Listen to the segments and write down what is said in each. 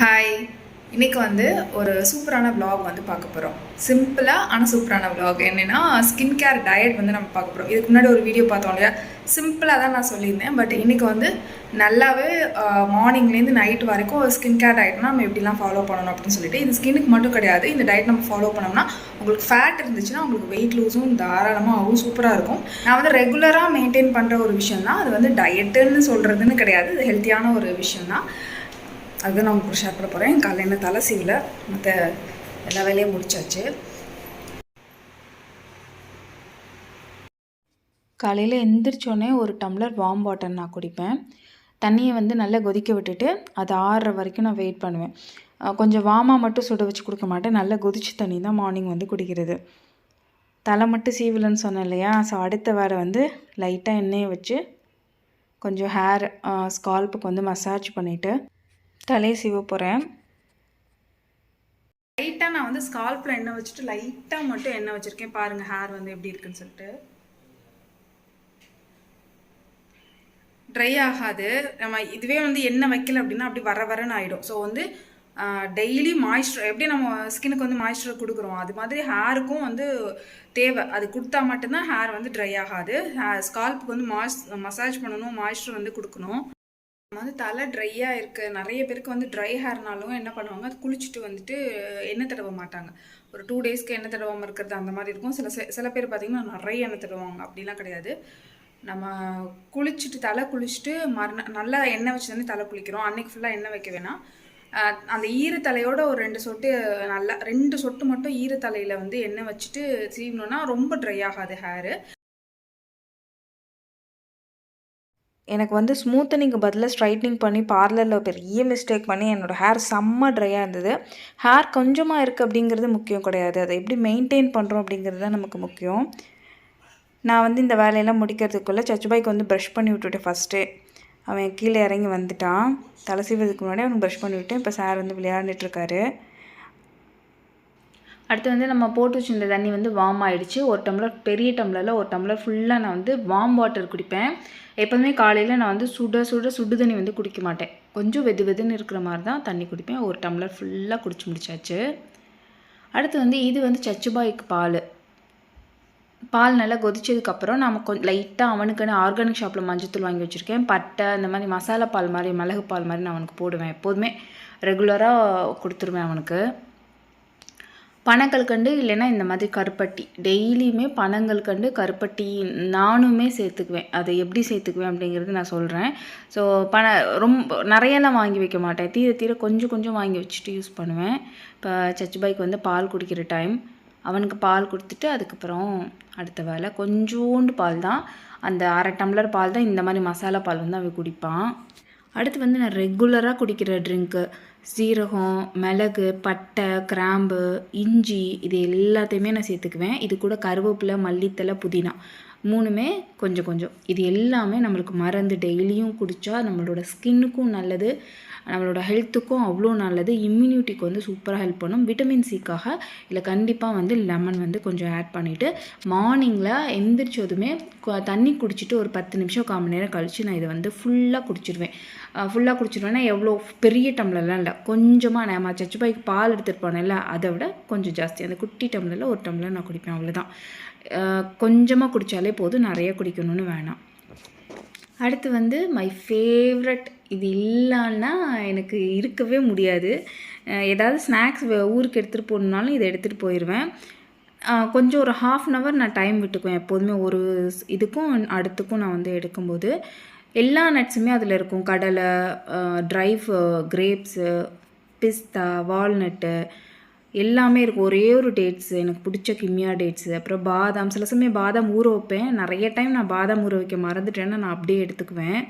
Hi, இன்றைக்கி வந்து ஒரு சூப்பரான vlog வந்து பார்க்க போகிறோம். சிம்பிளாக ஆனால் சூப்பரான vlog. என்னென்னா ஸ்கின் கேர் டயட் வந்து நம்ம பார்க்க போகிறோம். இதுக்கு முன்னாடி ஒரு வீடியோ பார்த்தோம் இல்லையா, சிம்பிளாக தான் நான் சொல்லியிருந்தேன். பட் இன்றைக்கி வந்து நல்லாவே மார்னிங்லேருந்து நைட் வரைக்கும் ஒரு ஸ்கின் கேர் டயட்னா நம்ம எப்படிலாம் ஃபாலோ பண்ணணும் அப்படின்னு சொல்லிட்டு, இது ஸ்கின்னுக்கு மட்டும் கிடையாது. இந்த டயட் நம்ம ஃபாலோ பண்ணோம்னா உங்களுக்கு ஃபேட் இருந்துச்சுன்னா உங்களுக்கு வெயிட் லூஸும் தாராளமாக ஆகும், சூப்பராக இருக்கும். நான் வந்து ரெகுலராக மெயின்டைன் பண்ணுற ஒரு விஷயம் தான். அது வந்து டயட்டுன்னு சொல்கிறதுன்னு கிடையாது, இது ஹெல்த்தியான ஒரு விஷயம் தான். அதுதான் நான் உங்களுக்கு ஷேர் பண்ண போகிறேன். காலையில் என்ன தலை சீவில் மற்ற எல்லா வேலையும் முடிச்சாச்சு. காலையில் எந்திரிச்சோடனே ஒரு டம்ளர் வார்ம் வாட்டர் நான் குடிப்பேன். தண்ணியை வந்து நல்லா கொதிக்க விட்டுட்டு அது ஆறுற வரைக்கும் நான் வெயிட் பண்ணுவேன். கொஞ்சம் வார்மாக மட்டும் சுட வச்சு கொடுக்க மாட்டேன், நல்லா கொதிச்சு தண்ணி தான் மார்னிங் வந்து குடிக்கிறது. தலை மட்டும் சீவிலன்னு சொன்னேன் இல்லையா, ஸோ அடுத்த வேலை வந்து லைட்டாக எண்ணெயை வச்சு கொஞ்சம் ஹேர் ஸ்கால்ப்புக்கு வந்து மசாஜ் பண்ணிவிட்டு தலையை சீவ போகிறேன். லைட்டாக நான் வந்து ஸ்கால்ப்பில் எண்ணெய் வச்சுட்டு லைட்டாக மட்டும் எண்ணெய் வச்சுருக்கேன். பாருங்கள் ஹேர் வந்து எப்படி இருக்குன்னு சொல்லிட்டு. ட்ரை ஆகாது. நம்ம இதுவே வந்து எண்ணெய் வைக்கல அப்படின்னா அப்படி வரன்னு ஆகிடும். ஸோ வந்து டெய்லி மாய்ஸ்சர் எப்படி நம்ம ஸ்கின்னுக்கு வந்து மாய்ஸ்சர் கொடுக்குறோம், அது மாதிரி ஹேருக்கும் வந்து தேவை. அது கொடுத்தா மட்டும்தான் ஹேர் வந்து ட்ரை ஆகாது. ஸ்கால்ப்புக்கு வந்து மசாஜ் பண்ணணும், மாய்ஸ்சர் வந்து கொடுக்கணும். வந்து தலை ட்ரையாக இருக்குது. நிறைய பேருக்கு வந்து ட்ரை ஹேர்னாலும் என்ன பண்ணுவாங்க, அது குளிச்சுட்டு வந்துட்டு எண்ணெய் தடவ மாட்டாங்க. ஒரு 2 டேஸ்க்கு எண்ணெய் தடவாமல் இருக்கிறது அந்த மாதிரி இருக்கும். சில பேர் பார்த்திங்கன்னா நிறைய எண்ணெய் தடவாங்க. அப்படிலாம் கிடையாது. நம்ம குளிச்சுட்டு தலை குளிச்சுட்டு மறுநாள் நல்லா எண்ணெய் வச்சு தானே தலை குளிக்கிறோம். அன்றைக்கி ஃபுல்லாக எண்ணெய் வைக்க வேணாம். அந்த ஈரத்தலையோட ஒரு 2 சொட்டு நல்லா 2 சொட்டு மட்டும் ஈரத்தலையில் வந்து எண்ணெய் வச்சுட்டு சீவணுன்னா ரொம்ப ட்ரை ஆகாது ஹேரு. எனக்கு வந்து ஸ்மூத்தனிங்கு பதிலாக ஸ்ட்ரைட்னிங் பண்ணி பார்லரில் பெரிய மிஸ்டேக் பண்ணி என்னோடய ஹேர் செம்ம ட்ரையாக இருந்தது. ஹேர் கொஞ்சமாக இருக்குது அப்படிங்கிறது முக்கியம் கிடையாது, அதை எப்படி மெயின்டைன் பண்ணுறோம் அப்படிங்கிறது தான் நமக்கு முக்கியம். நான் வந்து இந்த வேலையெல்லாம் முடிக்கிறதுக்குள்ளே சச்சுபாய்க்கு வந்து ப்ரஷ் பண்ணி விட்டுவிட்டேன். ஃபஸ்ட்டே அவன் கீழே இறங்கி வந்துட்டான். தலை சீவதுக்கு முன்னாடி அவனுக்கு ப்ரஷ் பண்ணி விட்டேன். இப்போ சார் வந்து விளையாண்டுட்டுருக்காரு. அடுத்து வந்து நம்ம போட்டு வச்சுருந்த தண்ணி வந்து வார்ம் ஆகிடுச்சு. ஒரு டம்ளர், பெரிய டம்ளரில் ஒரு டம்ளர் ஃபுல்லாக நான் வந்து வார்ம் வாட்டர் குடிப்பேன். எப்போதுமே காலையில் நான் வந்து சுடு தண்ணி வந்து குடிக்க மாட்டேன். கொஞ்சம் வெதுன்னு இருக்கிற மாதிரி தான் தண்ணி குடிப்பேன். ஒரு டம்ளர் ஃபுல்லாக குடிச்சு முடிச்சாச்சு. அடுத்து வந்து இது வந்து சச்சுபாய்க்கு பால் நல்லா கொதிச்சதுக்கப்புறம் நம்ம கொஞ்சம் லைட்டாக அவனுக்குன்னு ஆர்கானிக் ஷாப்பில் மஞ்சத்தூள் வாங்கி வச்சுருக்கேன். பட்டை இந்த மாதிரி மசாலா பால் மாதிரி, மிளகு பால் மாதிரி நான் அவனுக்கு போடுவேன். எப்போதுமே ரெகுலராக கொடுத்துருவேன் அவனுக்கு. பனங்கல்கண்டு இல்லைன்னா இந்த மாதிரி கருப்பட்டி, டெய்லியுமே பனங்கல்கண்டு கருப்பட்டி நானுமே சேர்த்துக்குவேன். அதை எப்படி சேர்த்துக்குவேன் அப்படிங்கிறது நான் சொல்கிறேன். ஸோ ரொம்ப நிறையெல்லாம் வாங்கி வைக்க மாட்டேன். தீர கொஞ்சம் வாங்கி வச்சுட்டு யூஸ் பண்ணுவேன். இப்போ சச்சுபாய்க்கு வந்து பால் குடிக்கிற டைம், அவனுக்கு பால் கொடுத்துட்டு அதுக்கப்புறம் அடுத்த வேலை கொஞ்சோண்டு பால் தான், அந்த 1/2 டம்ளர் பால் தான். இந்த மாதிரி மசாலா பால் வந்து அவன் குடிப்பான். அடுத்து வந்து நான் ரெகுலராக குடிக்கிற ட்ரிங்க்கு சீரகம், மிளகு, பட்டை, கிராம்பு, இஞ்சி இது எல்லாத்தையுமே நான் சேர்த்துக்குவேன். இது கூட கருவேப்பிலை, மல்லித்தலை, புதினா 3மே கொஞ்சம். இது எல்லாமே நம்மளுக்கு மருந்து டெய்லியும் குடித்தா நம்மளோட ஸ்கின்னுக்கும் நல்லது, நம்மளோட ஹெல்த்துக்கும் அவ்வளோ நல்லது. இம்யூனிட்டிக்கு வந்து சூப்பராக ஹெல்ப் பண்ணும். விட்டமின் சிக்காக இதில் கண்டிப்பாக வந்து லெமன் வந்து கொஞ்சம் ஆட் பண்ணிவிட்டு மார்னிங்கில் எந்திரிச்சதுமே தண்ணி குடிச்சிட்டு ஒரு 10 நிமிஷம் 1/4 மணி நேரம் கழித்து நான் இதை வந்து ஃபுல்லாக குடிச்சிடுவேன்னா எவ்வளோ பெரிய டம்ளர்லாம் இல்லை, கொஞ்சமாக நம்ம சச்சுபாய்க்கு பால் எடுத்துகிட்டு போனேன்ல அதை விட கொஞ்சம் ஜாஸ்தி, அந்த குட்டி டம்ளரில் ஒரு டம்ளர் நான் குடிப்பேன், அவ்வளோதான். கொஞ்சமாக குடித்தாலே போதும், நிறைய குடிக்கணும்னு வேணாம். அடுத்து வந்து மை ஃபேவரட், இது இல்லைன்னா எனக்கு இருக்கவே முடியாது. ஏதாவது ஸ்நாக்ஸ் ஊருக்கு எடுத்துகிட்டு போகணுன்னாலும் இதை எடுத்துகிட்டு போயிடுவேன். கொஞ்சம் ஒரு 1/2 அன் ஹவர் நான் டைம் விட்டுக்குவேன் எப்போதுமே. ஒரு இதுக்கும் அடுத்துக்கும் நான் வந்து எடுக்கும்போது எல்லா நட்ஸுமே அதில் இருக்கும். கடலை, ட்ரை கிரேப்ஸு, பிஸ்தா, வால்நட்டு எல்லாமே இருக்கும். ஒரே ஒரு டேட்ஸு எனக்கு பிடிச்ச கிம்மியா டேட்ஸு, அப்புறம் பாதாம். சில சமயம் பாதாம் ஊற வைப்பேன். நிறைய டைம் நான் பாதாம் ஊற வைக்க மறந்துட்டேன்னா நான் அப்படியே எடுத்துக்குவேன்.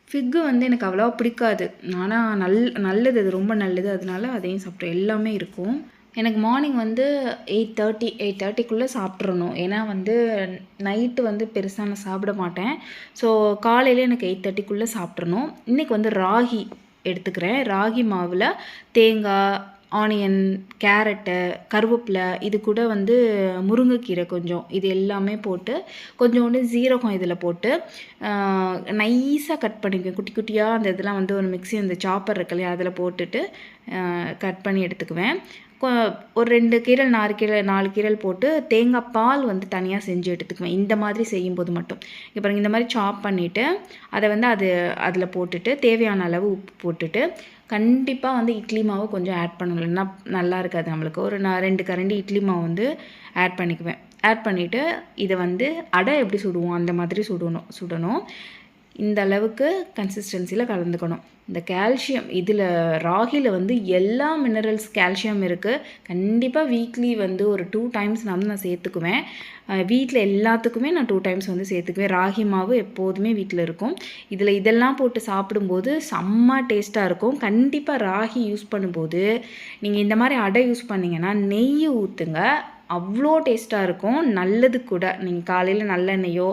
ஃபிக்கு வந்து எனக்கு அவ்வளோவா பிடிக்காது, ஆனால் நல்லது, அது ரொம்ப நல்லது, அதனால அதையும் சாப்பிட்றேன். எல்லாமே இருக்கும். எனக்கு மார்னிங் வந்து 8:30க்குள்ளே சாப்பிட்றணும். ஏன்னா வந்து நைட்டு வந்து பெருசாக நான் சாப்பிட மாட்டேன். ஸோ காலையில் எனக்கு 8:30க்குள்ளே சாப்பிட்றணும். இன்றைக்கி வந்து ராகி எடுத்துக்கிறேன். ராகி மாவில் தேங்காய், ஆனியன், கேரட்டு, கருவேப்பிலை, இது கூட வந்து முருங்கைக்கீரை கொஞ்சம், இது எல்லாமே போட்டு கொஞ்சோண்டு சீரகம் இதில் போட்டு நைஸாக கட் பண்ணிக்குவேன். குட்டி குட்டியாக அந்த இதெல்லாம் வந்து ஒரு மிக்ஸி அந்த சாப்பர் இருக்கு இல்லையா, அதில் போட்டுட்டு கட் பண்ணி எடுத்துக்குவேன். ஒரு 2 கீரல் 4 கீரல் போட்டு தேங்காய் பால் வந்து தனியாக செஞ்சு எடுத்துக்குவேன். இந்த மாதிரி செய்யும்போது மட்டும் இப்போ இந்த மாதிரி சாப் பண்ணிவிட்டு அதை வந்து அதில் போட்டுட்டு தேவையான அளவு உப்பு போட்டுட்டு கண்டிப்பாக வந்து இட்லி மாவு கொஞ்சம் ஆட் பண்ணலைன்னா நல்லா இருக்காது நம்மளுக்கு. ஒரு 2 கரண்டி இட்லி மாவு வந்து ஆட் பண்ணிக்குவேன். ஆட் பண்ணிவிட்டு இதை வந்து அடை எப்படி சுடுவோம் அந்த மாதிரி சுடணும். இந்த அளவுக்கு கன்சிஸ்டன்சியில் கலந்துக்கணும். இந்த கால்சியம் இதில் ராகியில் வந்து எல்லா மினரல்ஸ் கால்சியம் இருக்குது. கண்டிப்பாக வீக்லி வந்து ஒரு 2 டைம்ஸ் நான் சேர்த்துக்குவேன். வீட்டில் எல்லாத்துக்குமே நான் 2 டைம்ஸ் வந்து சேர்த்துக்குவேன். ராகி மாவு எப்போதுமே வீட்டில் இருக்கும். இதில் இதெல்லாம் போட்டு சாப்பிடும்போது செம்ம டேஸ்ட்டாக இருக்கும். கண்டிப்பாக ராகி யூஸ் பண்ணும்போது நீங்கள் இந்த மாதிரி அடை யூஸ் பண்ணிங்கன்னா நெய் ஊற்றுங்க. அவ்வளோ டேஸ்ட்டாக இருக்கும். நல்லது கூட. நீங்கள் காலையில் நல்லெண்ணெயோ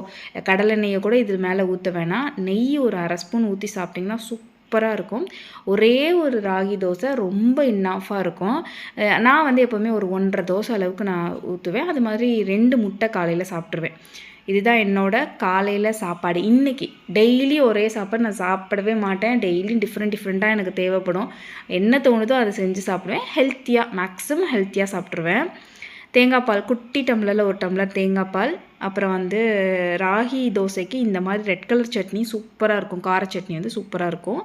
கடலெண்ணெயோ கூட இது மேலே ஊற்ற வேணாம். நெய் ஒரு 1/2 ஸ்பூன் ஊற்றி சாப்பிட்டிங்கன்னா சூப்பராக இருக்கும். ஒரே ஒரு ராகி தோசை ரொம்ப இன்னாஃபாக இருக்கும். நான் வந்து எப்போவுமே ஒரு 1.5 தோசை அளவுக்கு நான் ஊற்றுவேன். அது மாதிரி 2 முட்டை காலையில் சாப்பிட்ருவேன். இதுதான் என்னோடய காலையில் சாப்பாடு. இன்றைக்கி டெய்லி ஒரே சாப்பாடு நான் சாப்பிடவே மாட்டேன். டெய்லியும் டிஃப்ரெண்ட்டாக எனக்கு தேவைப்படும். என்ன தோணுதோ அதை செஞ்சு சாப்பிடுவேன். ஹெல்த்தியாக மேக்ஸிமம் ஹெல்த்தியாக சாப்பிட்ருவேன். தேங்காய் பால் குட்டி டம்ளரில் 1 டம்ளர் தேங்காய் பால். அப்புறம் வந்து ராகி தோசைக்கு இந்த மாதிரி ரெட் கலர் சட்னி சூப்பராக இருக்கும். கார சட்னி வந்து சூப்பராக இருக்கும்.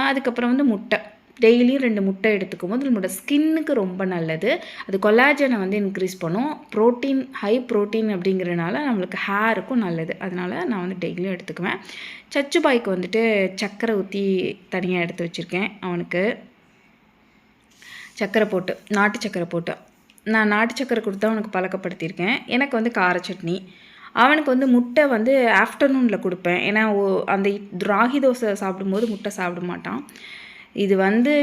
அதுக்கப்புறம் வந்து முட்டை டெய்லியும் 2 முட்டை எடுத்துக்கும் போது நம்மளோட ஸ்கின்னுக்கு ரொம்ப நல்லது. அது கொலாஜனை வந்து இன்க்ரீஸ் பண்ணும். ப்ரோட்டீன் ஹை ப்ரோட்டீன் அப்படிங்கிறனால நம்மளுக்கு ஹேருக்கும் நல்லது. அதனால் நான் வந்து டெய்லியும் எடுத்துக்குவேன். சச்சுபாய்க்கு வந்துட்டு சர்க்கரை ஊற்றி தனியாக எடுத்து வச்சுருக்கேன். அவனுக்கு சர்க்கரை போட்டு நாட்டு சர்க்கரை போட்டு நான் நாட்டு சர்க்கரை கொடுத்து அவனுக்கு பழக்கப்படுத்தியிருக்கேன். எனக்கு வந்து கார சட்னி. அவனுக்கு வந்து முட்டை வந்து ஆஃப்டர்நூனில் கொடுப்பேன். ஏன்னா அந்த ராகி தோசை சாப்பிடும்போது முட்டை சாப்பிட மாட்டான். இது வந்து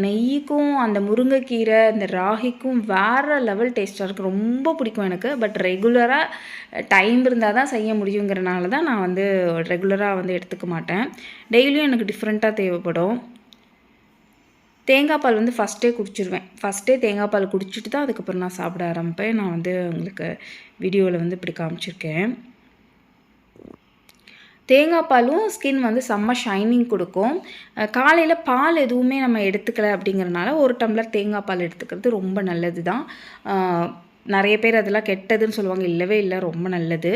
நெய்க்கும் அந்த முருங்கைக்கீரை இந்த ராகிக்கும் வேறு லெவல் டேஸ்ட்டாக இருக்குது. ரொம்ப பிடிக்கும் எனக்கு. பட் ரெகுலராக டைம் இருந்தால் தான் செய்ய முடியுங்கிறனால தான் நான் வந்து ரெகுலராக வந்து எடுத்துக்க மாட்டேன். டெய்லியும் எனக்கு டிஃப்ரெண்ட்டாக தேவைப்படும். தேங்காய் பால் வந்து ஃபஸ்ட்டே குடிச்சிடுவேன். ஃபஸ்ட்டே தேங்காய் பால் குடிச்சிட்டு தான் அதுக்கப்புறம் நான் சாப்பிட ஆரம்பிப்பேன். நான் வந்து உங்களுக்கு வீடியோவில் வந்து இப்படி காமிச்சிருக்கேன். தேங்காய் பாலும் ஸ்கின் வந்து செம்ம ஷைனிங் கொடுக்கும். காலையில் பால் எதுவுமே நம்ம எடுத்துக்கலை அப்படிங்கிறனால 1 டம்ளர் தேங்காய் பால் எடுத்துக்கிறது ரொம்ப நல்லது தான். நிறைய பேர் அதெல்லாம் கெட்டதுன்னு சொல்லுவாங்க. இல்லவே இல்லை, ரொம்ப நல்லது.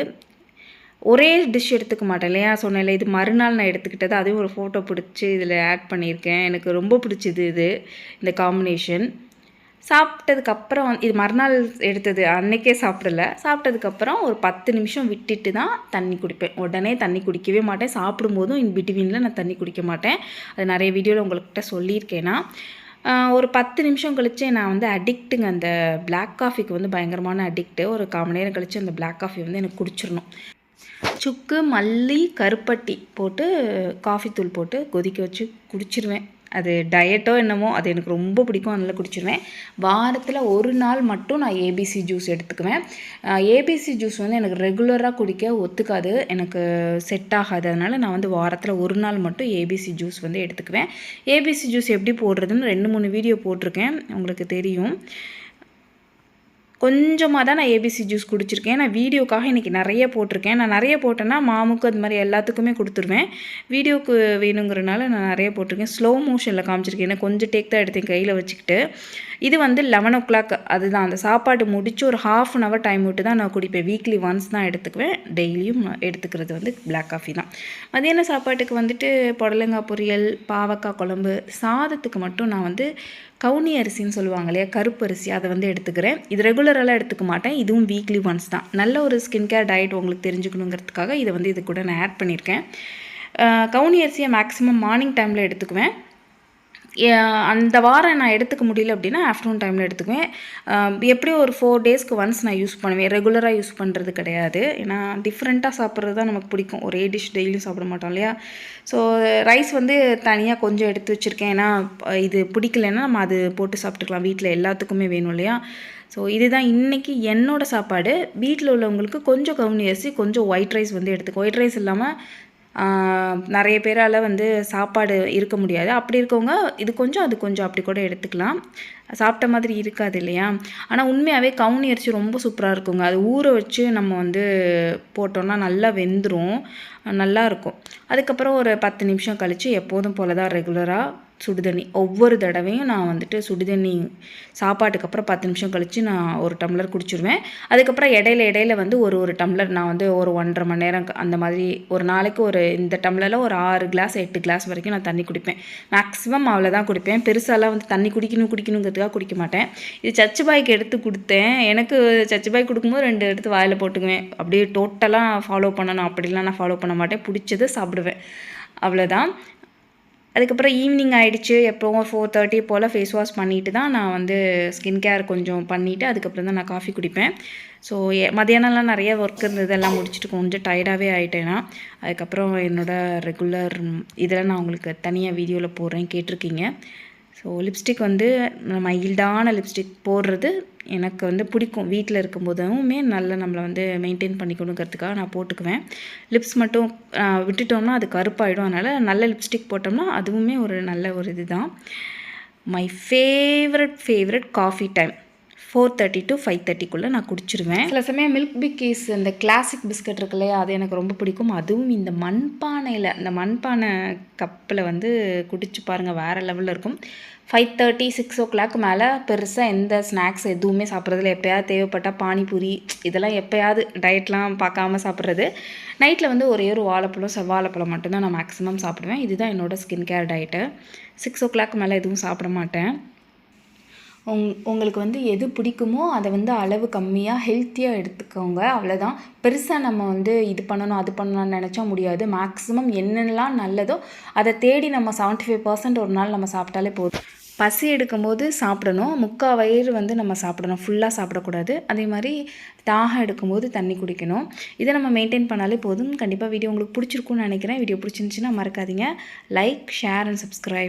ஒரே டிஷ் எடுத்துக்க மாட்டேன் இல்லையா, சொன்னேன்ல. இது மறுநாள் நான் எடுத்துக்கிட்டது. அதையும் ஒரு ஃபோட்டோ பிடிச்சி இதில் ஆட் பண்ணியிருக்கேன். எனக்கு ரொம்ப பிடிச்சிது இந்த காம்பினேஷன். சாப்பிட்டதுக்கப்புறம் இது மறுநாள் எடுத்தது, அன்றைக்கே சாப்பிடல. சாப்பிட்டதுக்கப்புறம் ஒரு 10 நிமிஷம் விட்டுட்டு தான் தண்ணி குடிப்பேன். உடனே தண்ணி குடிக்கவே மாட்டேன். சாப்பிடும்போதும் இன் பிட்வீனில் நான் தண்ணி குடிக்க மாட்டேன். அது நிறைய வீடியோவில் உங்கள்கிட்ட சொல்லியிருக்கேன்னா. ஒரு 10 நிமிஷம் கழித்து நான் வந்து அடிக்ட்டுங்க. அந்த பிளாக் காஃபிக்கு வந்து பயங்கரமான அடிக்ட்டு. ஒரு 1/4 மணி நேரம் கழித்து அந்த பிளாக் காஃபி வந்து எனக்கு குடிச்சிடணும். சுக்கு, மல்லி, கருப்பட்டி போட்டு காஃபி தூள் போட்டு கொதிக்க வச்சு குடிச்சிருவேன். அது டயட்டோ என்னமோ, அது எனக்கு ரொம்ப பிடிக்கும். அதனால் குடிச்சிருவேன். வாரத்தில் 1 நாள் மட்டும் நான் ஏபிசி ஜூஸ் எடுத்துக்குவேன். ஏபிசி ஜூஸ் வந்து எனக்கு ரெகுலராக குடிக்க ஒத்துக்காது, எனக்கு செட் ஆகாது. அதனால் நான் வந்து வாரத்தில் 1 நாள் மட்டும் ஏபிசி ஜூஸ் வந்து எடுத்துக்குவேன். ஏபிசி ஜூஸ் எப்படி போடுறதுன்னு 2-3 வீடியோ போட்டிருக்கேன், உங்களுக்கு தெரியும். கொஞ்சமாக தான் நான் ஏபிசி ஜூஸ் குடிச்சிருக்கேன். நான் வீடியோக்காக இன்றைக்கி நிறைய போட்டிருக்கேன். நான் நிறைய போட்டேன்னா மாமுக்கு அது மாதிரி எல்லாத்துக்குமே கொடுத்துருவேன். வீடியோக்கு வேணுங்கிறனால நான் நிறைய போட்டிருக்கேன். ஸ்லோ மோஷனில் காமிச்சிருக்கேன். ஏன்னா கொஞ்சம் டேக் தான் எடுத்தேன் கையில் வச்சுக்கிட்டு. இது வந்து 11 o'clock, அதுதான் அந்த சாப்பாடு முடித்து ஒரு 1/2 an hour டைம் விட்டு தான் நான் குடிப்பேன். வீக்லி ஒன்ஸ் தான் எடுத்துக்குவேன். டெய்லியும் எடுத்துக்கிறது வந்து பிளாக் காஃபி தான். மதியான சாப்பாட்டுக்கு வந்துட்டு புடலங்காய் பொரியல், பாவக்காய் குழம்பு. சாதத்துக்கு மட்டும் நான் வந்து கவுனி அரிசின்னு சொல்லுவாங்க இல்லையா, கருப்பு அரிசி, அதை வந்து எடுத்துக்கிறேன். இது ரெகுலரெல்லாம் எடுத்துக்க மாட்டேன். இதுவும் வீக்லி ஒன்ஸ் தான். நல்ல ஒரு ஸ்கின் கேர் டயட் உங்களுக்கு தெரிஞ்சுக்கணுங்கிறதுக்காக இதை வந்து இது கூட நான் ஆட் பண்ணியிருக்கேன். கவுனி அரிசியை மேக்ஸிமம் மார்னிங் டைமில் எடுத்துக்குவேன். அந்த வாரம் நான் எடுத்துக்க முடியல அப்படின்னா ஆஃப்டர்நூன் டைமில் எடுத்துக்குவேன். எப்படியும் ஒரு 4 daysக்கு ஒன்ஸ் நான் யூஸ் பண்ணுவேன். ரெகுலராக யூஸ் பண்ணுறது கிடையாது. ஏன்னா டிஃப்ரெண்ட்டாக சாப்பிட்றது தான் நமக்கு பிடிக்கும். ஒரே டிஷ் டெய்லியும் சாப்பிட மாட்டோம் இல்லையா. ஸோ ரைஸ் வந்து தனியாக கொஞ்சம் எடுத்து வச்சுருக்கேன். ஏன்னா இது பிடிக்கலன்னா நம்ம அது போட்டு சாப்பிட்டுக்கலாம். வீட்டில் எல்லாத்துக்குமே வேணும் இல்லையா. ஸோ இதுதான் இன்றைக்கி என்னோடய சாப்பாடு. வீட்டில் உள்ளவங்களுக்கு கொஞ்சம் கவுனி அரிசி, கொஞ்சம் ஒயிட் ரைஸ் வந்து எடுத்துக்க. ஒயிட் ரைஸ் இல்லாமல் நிறைய பேரால் வந்து சாப்பாடு இருக்க முடியாது. அப்படி இருக்கவங்க இது கொஞ்சம் அது கொஞ்சம் அப்படி கூட எடுத்துக்கலாம். சாப்பிட்ட மாதிரி இருக்காது இல்லையா? ஆனால் உண்மையாகவே கவுனி அரிசி ரொம்ப சூப்பராக இருக்குங்க. அது ஊற வச்சு நம்ம வந்து போட்டோம்னா நல்லா வெந்துடும், நல்லாயிருக்கும். அதுக்கப்புறம் ஒரு 10 நிமிஷம் கழித்து எப்போதும் போல தான் ரெகுலராக சுடுதண்ணி ஒவ்வொரு தடவையும் நான் வந்துட்டு சுடுதண்ணி சாப்பாட்டுக்கு அப்புறம் 10 நிமிஷம் கழித்து நான் ஒரு டம்ளர் குடிச்சிடுவேன். அதுக்கப்புறம் இடையில வந்து ஒரு டம்ளர் நான் வந்து ஒரு 1.5 மணி நேரம் அந்த மாதிரி ஒரு நாளைக்கு ஒரு இந்த டம்ளரில் ஒரு 6 கிளாஸ் 8 கிளாஸ் வரைக்கும் நான் தண்ணி குடிப்பேன். மேக்ஸிமம் அவ்வளோதான் குடிப்பேன். பெருசாலாம் வந்து தண்ணி குடிக்கணுங்கிறதுக்காக குடிக்க மாட்டேன். இது சச்சுபாய்க்கு எடுத்து கொடுத்தேன். எனக்கு சச்சுபாய் கொடுக்கும்போது 2 எடுத்து வாயில் போட்டுக்குவேன். அப்படியே டோட்டலாக ஃபாலோ பண்ணணும் அப்படிலாம் நான் ஃபாலோ பண்ண மாட்டேன். பிடிச்சதை சாப்பிடுவேன், அவ்வளோதான். அதுக்கப்புறம் ஈவினிங் ஆகிடுச்சு, எப்போவும் 4:30 போல் ஃபேஸ் வாஷ் பண்ணிவிட்டு தான் நான் வந்து ஸ்கின் கேர் கொஞ்சம் பண்ணிவிட்டு அதுக்கப்புறம் தான் நான் காஃபி குடிப்பேன். ஸோ மதியானம்லாம் நிறைய ஒர்க் இருந்தது, எல்லாம் முடிச்சுட்டு கொஞ்சம் டயர்டாகவே ஆகிட்டேன்னா அதுக்கப்புறம் என்னோடய ரெகுலர் இதெல்லாம் நான் உங்களுக்கு தனியாக வீடியோவில் போடுறேன், கேட்டிருக்கீங்க. ஸோ லிப்ஸ்டிக் வந்து மைல்டான லிப்ஸ்டிக் போடுறது எனக்கு வந்து பிடிக்கும். வீட்டில் இருக்கும்போதுமே நல்லா நம்மளை வந்து மெயின்டைன் பண்ணிக்கணுங்கிறதுக்காக நான் போட்டுக்குவேன். லிப்ஸ் மட்டும் விட்டுட்டோம்னா அது கருப்பாயிடும். அதனால் நல்ல லிப்ஸ்டிக் போட்டோம்னா அதுவுமே ஒரு நல்ல ஒரு இது தான். My favourite coffee time 4:30 to 5:30 நான் குடிச்சிருவேன். சில சமயம் மில்க் பிக்கீஸ் இந்த கிளாசிக் பிஸ்கட் இருக்கு இல்லையா, அது எனக்கு ரொம்ப பிடிக்கும். அதுவும் இந்த மண்பானையில் இந்த மண்பானை கப்பில் வந்து குடிச்சு பாருங்கள், வேறு லெவலில் இருக்கும். 5:30 6 o'clock மேலே பெருசாக எந்த ஸ்நாக்ஸ் எதுவுமே சாப்பிட்றதில்ல. எப்போயாவது தேவைப்பட்டால் பானிபூரி இதெல்லாம் எப்போயாவது டயட்லாம் பார்க்காம சாப்பிட்றது. நைட்டில் வந்து ஒரே ஒரு வாழைப்பழம் செவ்வாழைப்பழம் மட்டும்தான் நான் மேக்ஸிமம் சாப்பிடுவேன். இதுதான் என்னோடய ஸ்கின் கேர் டயட்டு. 6 o'clock மேலே எதுவும் சாப்பிட மாட்டேன். உங்களுக்கு வந்து எது பிடிக்குமோ அதை வந்து அளவு கம்மியாக ஹெல்த்தியாக எடுத்துக்கோங்க, அவ்வளோதான். பெருசாக நம்ம வந்து இது பண்ணணும் அது பண்ணணும்னு நினச்சா முடியாது. மேக்ஸிமம் என்னென்னலாம் நல்லதோ அதை தேடி நம்ம 75% ஒரு நாள் நம்ம சாப்பிட்டாலே போதும். பசி எடுக்கும்போது சாப்பிடணும், 3/4 வயிறு வந்து நம்ம சாப்பிடணும், ஃபுல்லாக சாப்பிடக்கூடாது. அதே மாதிரி தாகம் எடுக்கும்போது தண்ணி குடிக்கணும். இதை நம்ம மெயின்டைன் பண்ணாலே போதும். கண்டிப்பாக வீடியோ உங்களுக்கு பிடிச்சிருக்குன்னு நினைக்கிறேன். வீடியோ பிடிச்சிருந்துச்சின்னா மறக்காதீங்க லைக், ஷேர் அண்ட் சப்ஸ்கிரைப்.